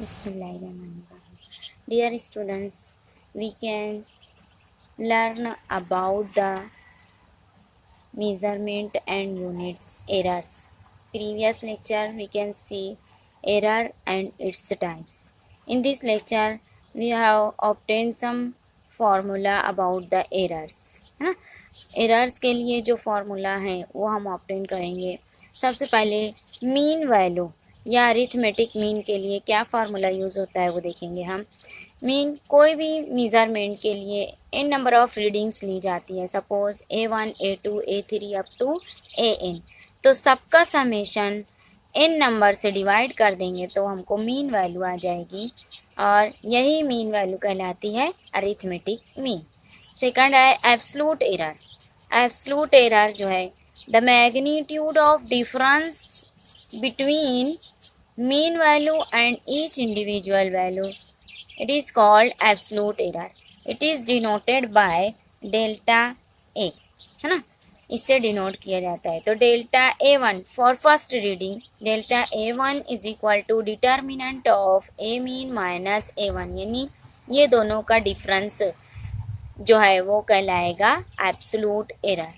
Bismillahirrahmanirrahim. Dear students, we can learn about the measurement and units errors. Previous lecture we can see error and its types. In this lecture we have obtained some formula about the errors. है ना? Errors के लिए जो formula है वो हम obtain करेंगे. सबसे पहले मीन वैल्यू या अरिथमेटिक मीन के लिए क्या फार्मूला यूज़ होता है वो देखेंगे हम. मीन कोई भी मेज़रमेंट के लिए एन नंबर ऑफ रीडिंग्स ली जाती है. Suppose A1 A2 A3 up to AN. तो सबका समेशन एन नंबर से डिवाइड कर देंगे तो हमको मीन वैल्यू आ जाएगी और यही मीन वैल्यू कहलाती है अरिथमेटिक मीन. सेकंड है एब्सलूट एरर. एब्सलूट एरर जो है the magnitude of difference between mean value and each individual value. It is called absolute error. It is denoted by delta A. है ना, इससे denote किया जाता है. तो delta A1 for first reading, delta A1 is equal to determinant of A mean minus A1, यानी ये दोनों का डिफरेंस जो है वो कहलाएगा एब्सोल्यूट एरर.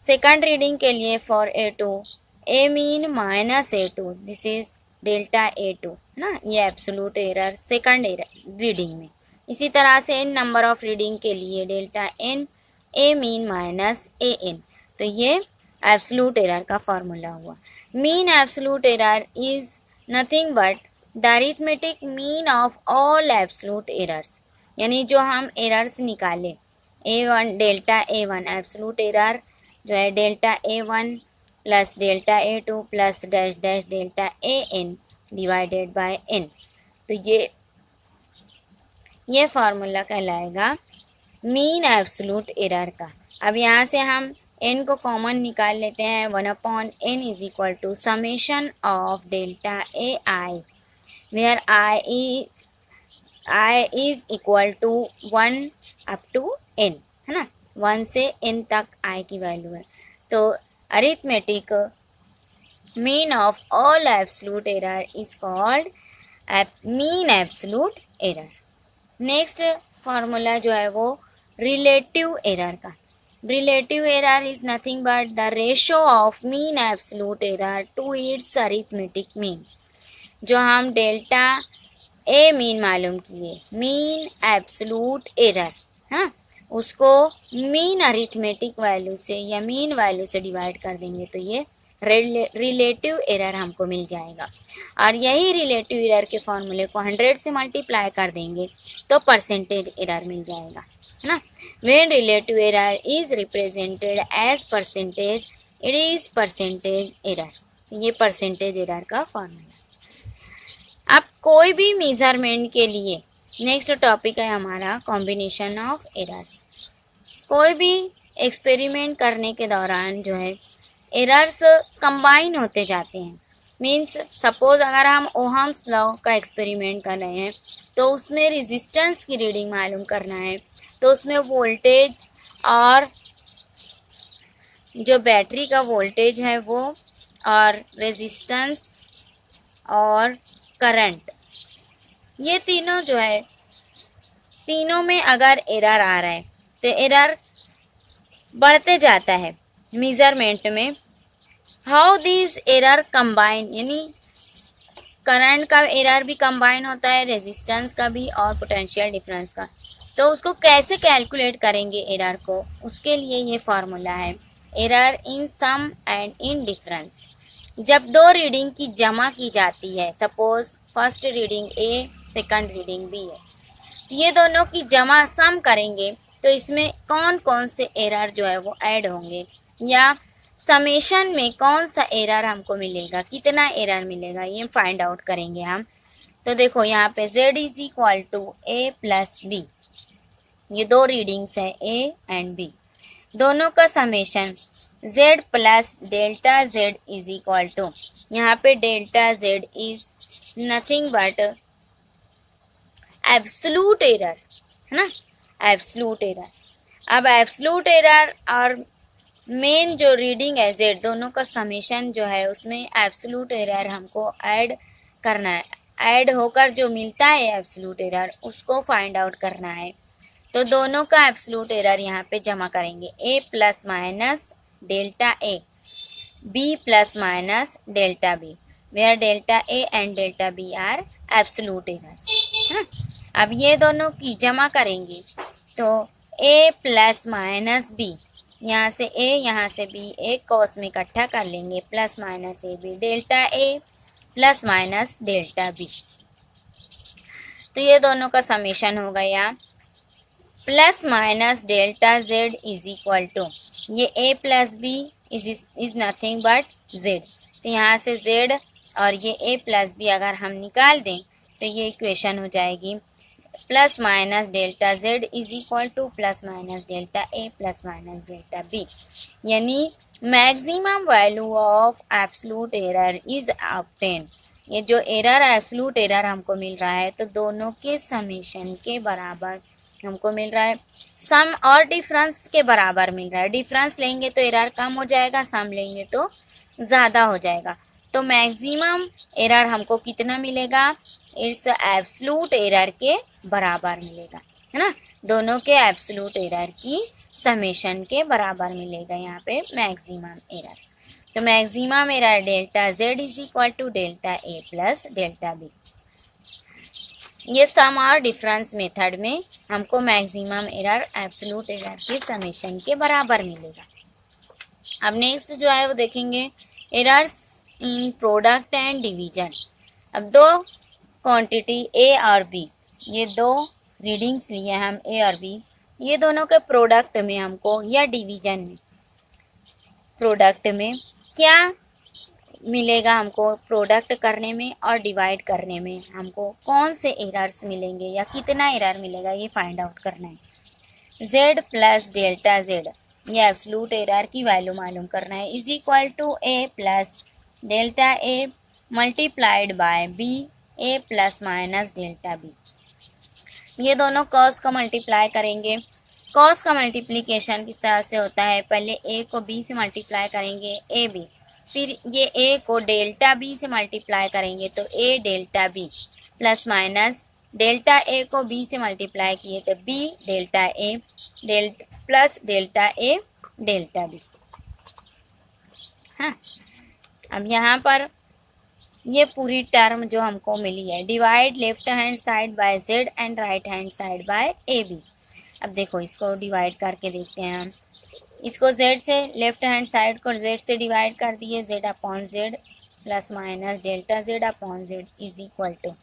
सेकंड रीडिंग के लिए for A2 A mean minus A2, this is delta A2, है ना, ये एब्सोल्यूट एरर सेकंड रीडिंग में. इसी तरह से एन नंबर ऑफ रीडिंग के लिए delta N A mean minus AN, तो ये एब्सोल्यूट एरर का फॉर्मूला हुआ. Mean absolute error is nothing but the arithmetic mean of all absolute errors, यानी जो हम एरर्स निकाले A1 delta A1 absolute error जो है delta A1 plus delta A2 plus dash dash delta AN divided by N. तो ये formula कहलाएगा mean absolute error का. अब यहाँ से हम n को कॉमन निकाल लेते हैं. 1/n is equal to summation of delta AI where I is equal to 1 up to n, है ना, 1 से n तक I की वैल्यू है. तो arithmetic mean of all absolute error is called mean absolute error. Next formula जो है वो रिलेटिव एरर का. Relative error is nothing but the ratio of mean absolute error to its arithmetic mean. जो हम delta A mean मालूम किए, mean absolute error, हाँ, उसको मीन अरिथमेटिक वैल्यू से या मीन वैल्यू से डिवाइड कर देंगे तो ये रिलेटिव एरर हमको मिल जाएगा. और यही रिलेटिव एरर के फॉर्मूले को 100 से मल्टीप्लाई कर देंगे तो परसेंटेज एरर मिल जाएगा, है ना. When relative error is represented as percentage, it is percentage error. ये परसेंटेज एरर का फॉर्मूला. अब कोई भी मेजरमेंट के लिए नेक्स्ट टॉपिक है हमारा कॉम्बिनेशन ऑफ एरर्स. कोई भी एक्सपेरिमेंट करने के दौरान जो है एरर्स कंबाइन होते जाते हैं. मीन्स सपोज अगर हम ओहम्स लॉ का एक्सपेरिमेंट कर रहे हैं तो उसमें रेजिस्टेंस की रीडिंग मालूम करना है, तो उसमें वोल्टेज और जो बैटरी का वोल्टेज है वो और रेजिस्टेंस और करंट, ये तीनों जो है, तीनों में अगर एरर आ रहा है तो एरर बढ़ते जाता है मेजरमेंट में. हाउ दिस एरर कंबाइन, यानी करंट का एरर भी कंबाइन होता है, रेजिस्टेंस का भी और पोटेंशियल डिफरेंस का. तो उसको कैसे कैलकुलेट करेंगे एरर को, उसके लिए ये फार्मूला है error in sum and in difference. जब दो रीडिंग की जमा की जाती है, suppose first reading A second reading B है, ये दोनों की जमा सम करेंगे तो इसमें कौन कौन से एरर जो है वो ऐड होंगे, या समेशन में कौन सा एरर हमको मिलेगा, कितना एरर मिलेगा, ये फाइंड आउट करेंगे हम. तो देखो यहाँ पे Z is equal to A plus B, ये दो रीडिंग्स है A एंड B, दोनों का summation Z plus delta Z is equal to, यहाँ पे delta Z is nothing but absolute error, है ना, एब्सोल्यूट एरर. अब एब्सोल्यूट एरर और मेन जो रीडिंग है Z, दोनों का समेशन जो है उसमें एब्सोल्यूट एरर हमको ऐड करना है. ऐड होकर जो मिलता है एब्सोल्यूट एरर उसको फाइंड आउट करना है। तो दोनों का एब्सोल्यूट एरर यहाँ पे जमा करेंगे, A plus minus delta A, B plus minus delta B, where delta A and delta B are absolute errors, है ना। अब ये दोनों की जमा करेंगे तो ए प्लस माइनस बी, यहाँ से ए यहाँ से बी एक कॉस में इकट्ठा कर लेंगे, plus minus A B delta A plus minus delta B. तो ये दोनों का समेशन हो गया plus minus delta Z is equal to, ये A plus B is nothing but Z. तो यहाँ से जेड और ये ए प्लस बी अगर हम निकाल दें तो ये इक्वेशन हो जाएगी plus minus delta Z is equal to plus minus delta A plus minus delta B. यानी maximum value of absolute error is obtain. ये जो एरर एब्सोल्यूट एरर हमको मिल रहा है तो दोनों के समेशन के बराबर हमको मिल रहा है, सम और डिफरेंस के बराबर मिल रहा है। डिफरेंस लेंगे तो एरर कम हो जाएगा, सम लेंगे तो ज़्यादा हो जाएगा। तो मैक्सिमम एरर हमको कितना मिलेगा, इट्स एब्सोल्यूट एरर के बराबर मिलेगा, है ना। दोनों के एब्सोल्यूट एरर की समेशन के बराबर मिलेगा यहाँ पे मैक्सिमम एरर। तो maximum error delta Z is equal to delta A plus delta B. ये सम और डिफरेंस मेथड में हमको मैक्सिमम एरर एब्सोल्यूट एरर के समेशन के बराबर मिलेगा। अब नेक्स्ट जो है वो देखेंगे errors in product and division. अब दो क्वांटिटी ए और बी, ये दो रीडिंग्स लिए हम ए और बी, ये दोनों के प्रोडक्ट में हमको या डिवीजन में, प्रोडक्ट में क्या मिलेगा हमको, प्रोडक्ट करने में और डिवाइड करने में हमको कौन से एरर्स मिलेंगे या कितना एरर मिलेगा ये फाइंड आउट करना है। z प्लस डेल्टा z, ये एब्सोल्यूट एरर की वैल्यू मालूम करना है, is equal to A plus delta A multiplied by B A plus minus delta B. ये दोनों कॉस का मल्टीप्लाई करेंगे। कॉस का मल्टीप्लिकेशन किस तरह से होता है, पहले ए को बी से मल्टीप्लाई करेंगे ए बी, फिर ये ए को डेल्टा बी से मल्टीप्लाई करेंगे तो A delta B plus minus delta A को बी से मल्टीप्लाई किए तो B delta A plus delta A delta B. हाँ, अब यहाँ पर ये पूरी टर्म जो हमको मिली है, divide left hand side by Z and right hand side by A B. अब देखो इसको डिवाइड करके देखते हैं हम, इसको z से लेफ्ट हैंड साइड को z से डिवाइड कर दिए, z upon Z plus minus delta Z upon Z is equal to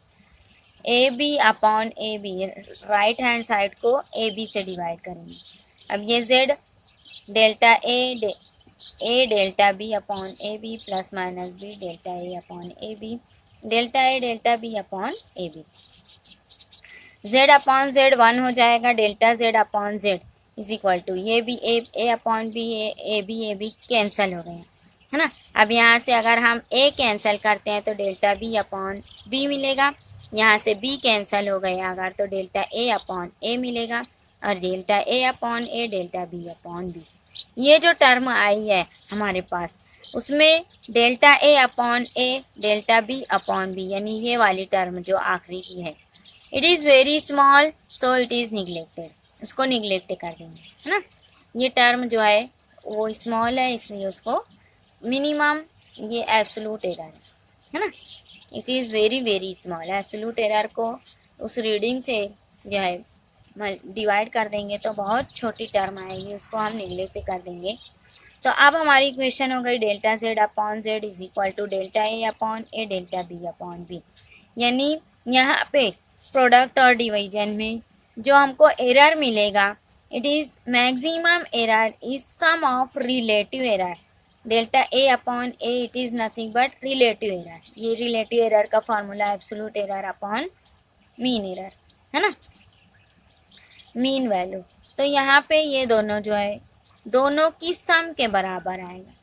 A B upon A B, right hand side को ए बी से डिवाइड करेंगे। अब ये z delta A delta B upon A B plus minus B delta A upon A B, delta A delta B upon A B. z upon Z 1 हो जाएगा, delta z upon Z is equal to ये भी A upon B, A B cancel हो गए हैं, है ना। अब यहाँ से अगर हम ए कैंसिल करते हैं तो डेल्टा बी अपॉन बी मिलेगा, यहाँ से बी कैंसिल हो गए अगर तो डेल्टा ए अपॉन ए मिलेगा, और delta A upon A delta B upon B. ये जो टर्म आई है हमारे पास उसमें delta A upon A delta B upon B, यानी ये वाली टर्म जो आखिरी की है, it is very small so it is neglected, उसको निगलेक्ट कर देंगे, है ना। ये टर्म जो है वो स्मॉल है इसलिए उसको मिनिमम, ये एब्सोल्यूट एरर है ना, it is very very small. Absolute error को उस रीडिंग से जो है डिवाइड कर देंगे तो बहुत छोटी टर्म आएगी, उसको हम निगलेक्ट कर देंगे। तो अब हमारी इक्वेशन हो गई delta Z upon Z is equal to delta A upon A delta B upon B. यानी यहाँ पे प्रोडक्ट और डिवीजन में जो हमको एरर मिलेगा, it is maximum error is sum of relative error delta A upon A, it is nothing but relative error. ये relative error का formula absolute error upon mean error, है ना, मीन वैल्यू। तो यहाँ पे ये दोनों जो है दोनों की सम के बराबर आएगा।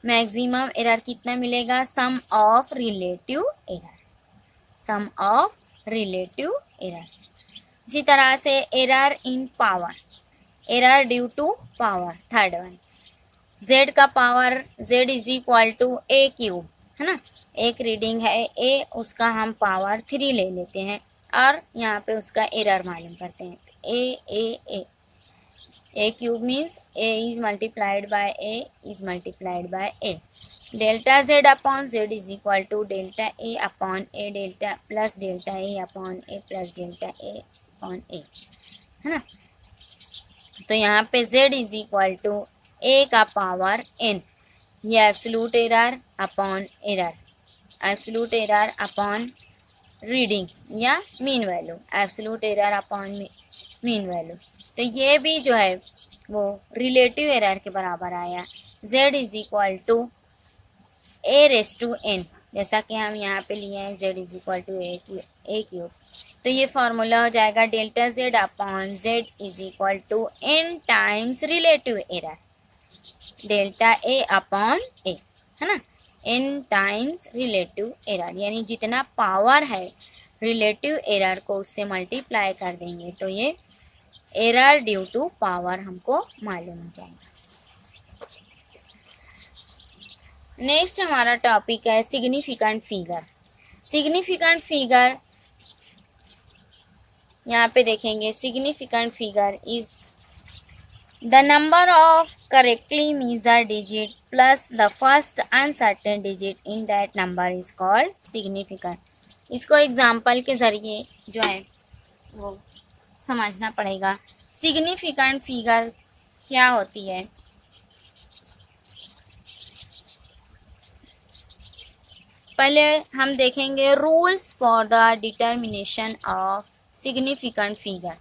मैक्सिमम एरर कितना मिलेगा, sum of relative errors, sum of relative errors. इसी तरह से error in power, error due to power, third one, z का power z is equal to A cube, है ना। एक रीडिंग है ए, उसका हम पावर 3 ले लेते हैं और यहाँ पे उसका एरर मालूम करते हैं। A cube means A is multiplied by A is multiplied by A. Delta Z upon Z is equal to delta A upon A delta plus delta A upon A plus delta A upon A, है ना। तो यहाँ पे z is equal to a का power n, ये absolute error upon error, absolute error upon reading या mean value, absolute error upon mean value. तो ये भी जो है वो रिलेटिव एरर के बराबर आया। z is equal to a raise to n, जैसा कि हम यहाँ पे लिए हैं z is equal to A cube. तो ये फॉर्मूला हो जाएगा delta z upon z is equal to n times relative error, delta a upon a, है ना, n टाइम्स रिलेटिव एरर, यानी जितना पावर है रिलेटिव एरर को उससे मल्टीप्लाई कर देंगे तो ये एरर ड्यू टू पावर हमको मालूम हो जाएगा। नेक्स्ट हमारा टॉपिक है सिग्निफिकेंट फिगर। सिग्निफिकेंट फिगर यहाँ पे देखेंगे, significant figure is the number of correctly measured digit plus the first uncertain digit in that number is called significant. इसको एग्जाम्पल के ज़रिए जो है वो समझना पड़ेगा। सिग्निफिकेंट फिगर क्या होती है, पहले हम देखेंगे rules for the determination of significant figure.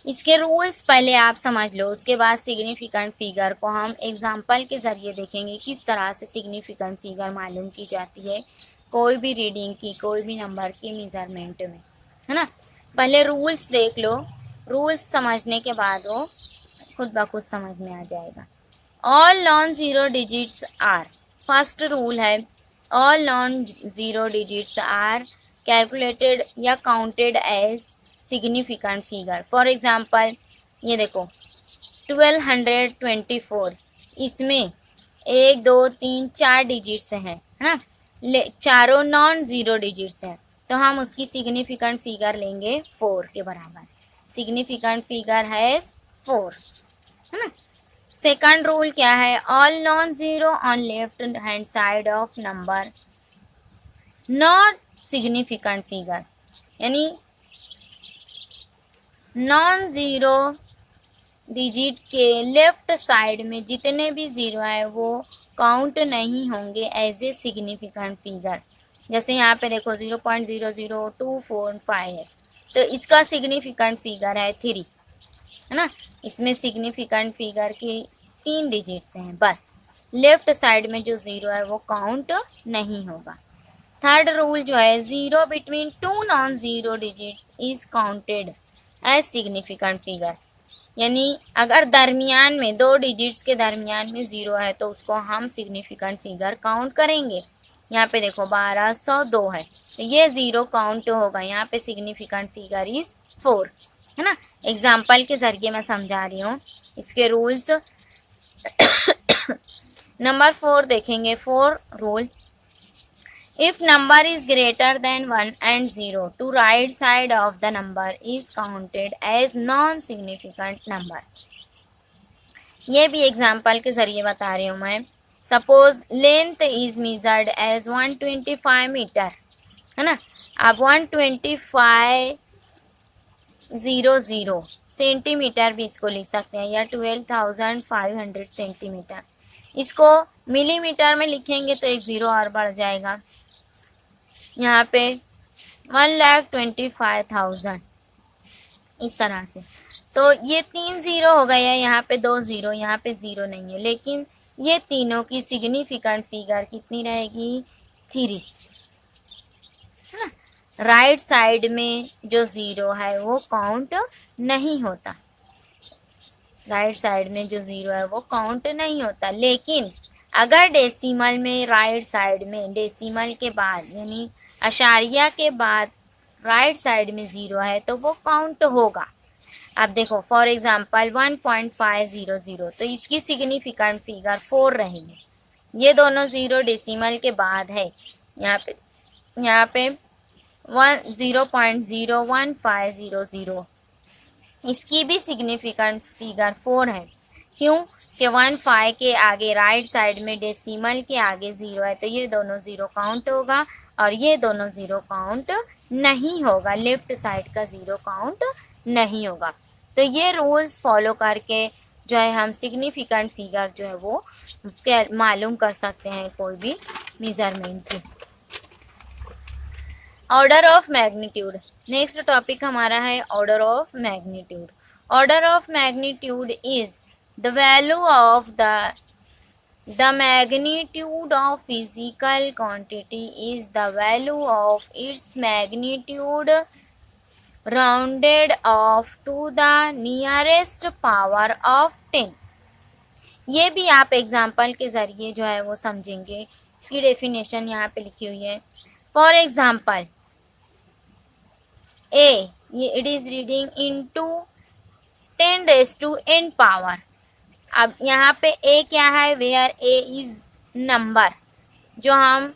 इसके रूल्स पहले आप समझ लो, उसके बाद सिग्निफिकेंट फिगर को हम एग्जाम्पल के ज़रिए देखेंगे किस तरह से सिग्निफिकेंट फिगर मालूम की जाती है कोई भी रीडिंग की, कोई भी नंबर की मेजरमेंट में, है ना। पहले रूल्स देख लो, रूल्स समझने के बाद वो खुद ब खुद समझ में आ जाएगा। All non zero digits are, first rule है all non zero digits are calculated या counted as significant figure. For example ये देखो 1224, इसमें 1 2 3 4 डिजिट्स हैं, है ना, चारों नॉन ज़ीरो डिजिट्स हैं, तो हम उसकी सिग्निफिकेंट फिगर लेंगे 4 के बराबर। सिग्निफिकेंट फिगर है 4, है ना। सेकंड रूल क्या है, all non zero on left hand side of number not significant figure, यानी नॉन ज़ीरो डिजिट के लेफ्ट साइड में जितने भी ज़ीरो है वो काउंट नहीं होंगे एज ए सिग्निफिकेंट फिगर। जैसे यहाँ पे देखो 0.00245 है, तो इसका सिग्निफिकेंट फिगर है 3, है ना। इसमें सिग्निफिकेंट फिगर की 3 डिजिट्स हैं, बस लेफ्ट साइड में जो ज़ीरो है वो काउंट नहीं होगा। थर्ड रूल जो है, zero between 2 non zero digits is counted as significant figure, यानी अगर दरमियान में 2 डिजिट्स के दरमियान में ज़ीरो है तो उसको हम सिग्निफिकेंट फिगर काउंट करेंगे। यहाँ पे देखो 1202 है, तो ये ज़ीरो काउंट होगा, यहाँ पे सिग्निफिकेंट फिगर इज 4, है ना। एग्जाम्पल के ज़रिए मैं समझा रही हूँ इसके रूल्स। नंबर 4 देखेंगे, 4 rule, if number is greater than 1 and 0 to right side of the number is counted as non significant number। ये भी एग्जाम्पल के ज़रिए बता रही हूँ मैं। Suppose length is measured as 125 metre, है ना। अब 12500 सेंटीमीटर भी इसको लिख सकते हैं, या 12,500 सेंटीमीटर। इसको मिलीमीटर में लिखेंगे तो एक ज़ीरो और बढ़ जाएगा, यहाँ पे 1,25,000, इस तरह से। तो ये 3 ज़ीरो हो गया, यहाँ पे 2 ज़ीरो, यहाँ पे ज़ीरो नहीं है, लेकिन ये तीनों की सिग्निफिकेंट फिगर कितनी रहेगी, 3, है ना। राइट साइड में जो ज़ीरो है वो काउंट नहीं होता, राइट साइड में जो ज़ीरो है वो काउंट नहीं होता, लेकिन अगर डेसिमल में राइट साइड में डेसिमल के बाद यानी अशारिया के बाद राइट साइड में ज़ीरो है तो वो काउंट होगा। अब देखो फॉर एग्जांपल 1.500, तो इसकी सिग्निफिकेंट फिगर 4 रहेगी, ये दोनों ज़ीरो डेसिमल के बाद है। यहाँ पे 0.01500, इसकी भी सिग्निफिकेंट फिगर 4 है। क्यों कि 15 के आगे राइट साइड में डेसिमल के आगे 0 है, तो ये दोनों ज़ीरो काउंट होगा और ये दोनों ज़ीरो काउंट नहीं होगा, लेफ्ट साइड का ज़ीरो काउंट नहीं होगा। तो ये रूल्स फॉलो करके जो है हम सिग्निफिकेंट फिगर जो है वो मालूम कर सकते हैं कोई भी मेजरमेंट की। Order of magnitude, next topic हमारा है order of magnitude. Order of magnitude is the value of the magnitude of physical quantity is the value of its magnitude rounded off to the nearest power of 10। ये भी आप example के ज़रिए जो है वो समझेंगे। इसकी डेफिनेशन यहाँ पे लिखी हुई है। फॉर एग्जाम्पल ए, ये it is reading into 10⁻n power. अब यहाँ पे ए क्या है, वेयर ए इज नंबर, जो हम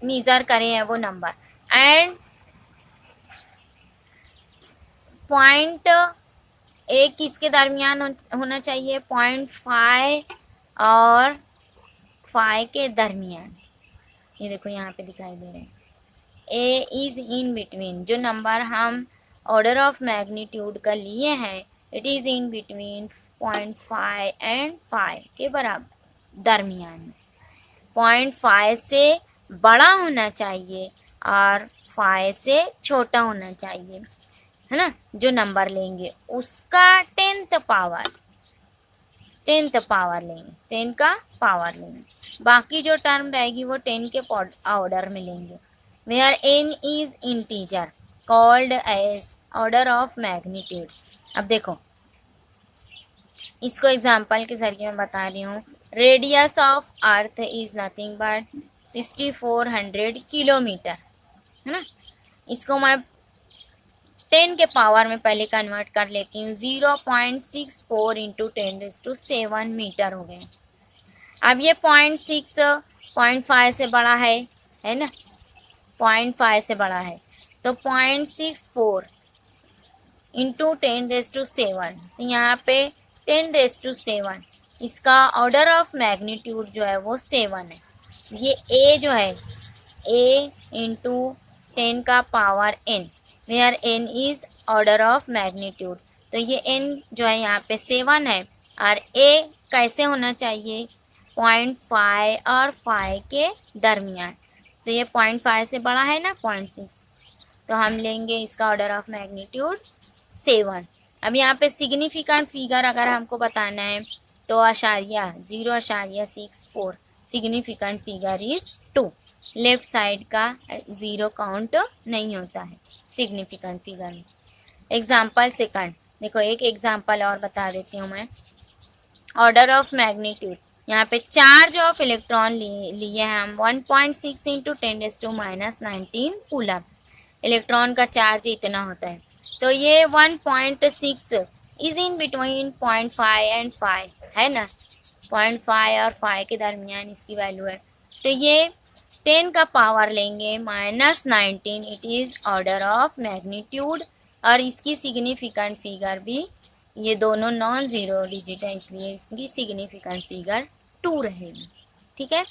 मेजर करे हैं वो नंबर, एंड पॉइंट ए किसके दरमियान होना चाहिए, 0.5 और 5 के दरमियान। ये देखो यहाँ पे दिखाई दे रहे हैं। ए इज इन बिटवीन, जो नंबर हम ऑर्डर ऑफ मैग्नीट्यूड का लिए हैं, it is in between 0.5 and 5 के बराबर दरमियान। 0.5 से बड़ा होना चाहिए और 5 से छोटा होना चाहिए, है ना। जो नंबर लेंगे उसका 10th पावर लेंगे, 10 का पावर लेंगे। बाकी जो टर्म रहेगी वो 10 के ऑर्डर में लेंगे। Where n is integer called as order of magnitude. अब देखो इसको एग्जाम्पल के जरिए मैं बता रही हूँ। Radius of earth is nothing but 6400 kilometre, है ना। इसको मैं 10 के पावर में पहले कन्वर्ट कर लेती हूँ। 0.64 इंटू 10⁻7 मीटर हो गए। अब ये 0.5 से बड़ा है ना, 0.5 से बड़ा है, तो 0.64 इंटू 10⁻7, यहाँ पे 10⁻7, इसका ऑर्डर ऑफ मैग्नीट्यूड जो है वो 7 है। ये ए जो है, ए इंटू 10 का power n, where n is order of magnitude, तो ये n जो है यहाँ पे 7 है और a कैसे होना चाहिए, 0.5 और 5 के दरमियान। तो ये 0.5 से बड़ा है ना, 0.6, तो हम लेंगे इसका ऑर्डर ऑफ मैग्नीट्यूड 7। अब यहाँ पे सिग्निफिकेंट फिगर अगर हमको बताना है तो आशारिया 0.64, significant figure is 2। Left side का 0 काउंट नहीं होता है सिग्निफिकेंट फिगर में। एग्जाम्पल सेकंड, देखो एक एग्जाम्पल और बता देती हूँ मैं। ऑर्डर ऑफ मैग्नीट्यूड, यहाँ पे चार्ज ऑफ इलेक्ट्रॉन लिए हैं हम 1.6 इंटू 10⁻19 कूलम। इलेक्ट्रॉन का चार्ज इतना होता है, तो ये 1.6 इज इन बिटवीन 0.5 एंड 5, है ना। 0.5 और 5 के दरमियान इसकी वैल्यू है, तो ये 10 का पावर लेंगे -19, it is order of magnitude. और इसकी सिग्निफिकेंट फिगर भी, ये दोनों नॉन ज़ीरो डिजिट है इसलिए इसकी सिग्निफिकेंट फिगर 2 रहेगी। ठीक है।